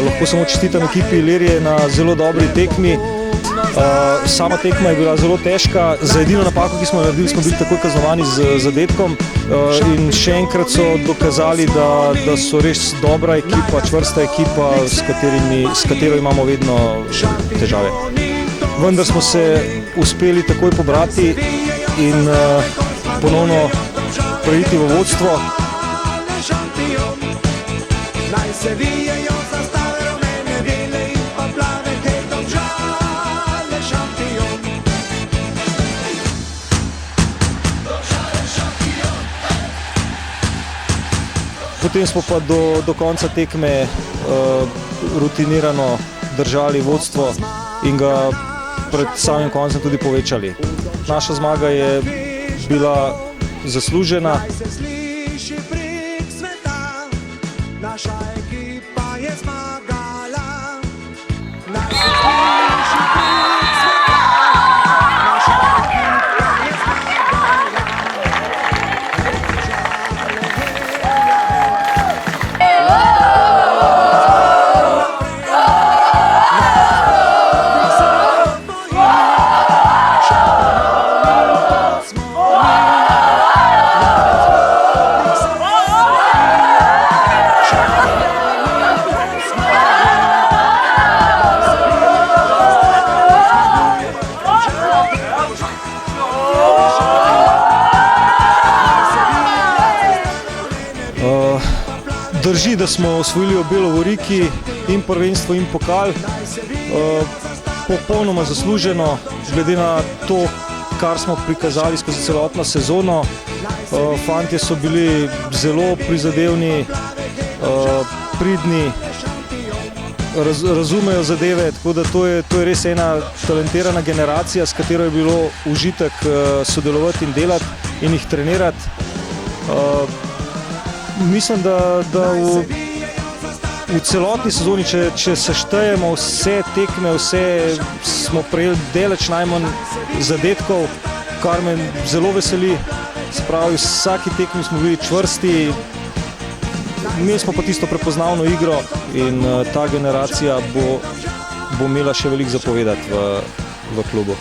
Lahko samo čestitam ekipi Ilirije na zelo dobri tekmi. Sama tekma je bila zelo težka, za edino napako, ki smo jo naredili, smo bili takoj kaznovani z zadetkom in še enkrat so dokazali, da so res dobra ekipa, čvrsta ekipa, s katero imamo vedno težave. Vendar smo se uspeli takoj pobrati in ponovno preiti v vodstvo. Potem smo pa do konca tekme rutinirano držali vodstvo in ga pred samim koncem tudi povečali. Naša zmaga je bila zaslužena. Naša ekipa je zmagala. Drži, da smo osvojili obe lovoriki, in prvenstvo in pokal, popolnoma zasluženo, glede na to, kar smo prikazali skozi celotno sezono. Fantje so bili zelo prizadevni, pridni, razumejo zadeve, tako da to je res ena talentirana generacija, s katero je bilo užitek sodelovati in delati in jih trenirati. Mislim, da v celotni sezoni, če seštejemo vse tekme, smo prejeli daleč najmanj zadetkov, kar me zelo veseli. Spravi, vsaki tekmi smo bili čvrsti, imeli smo pa tisto prepoznavno igro in ta generacija bo imela še veliko zapovedati v klubu.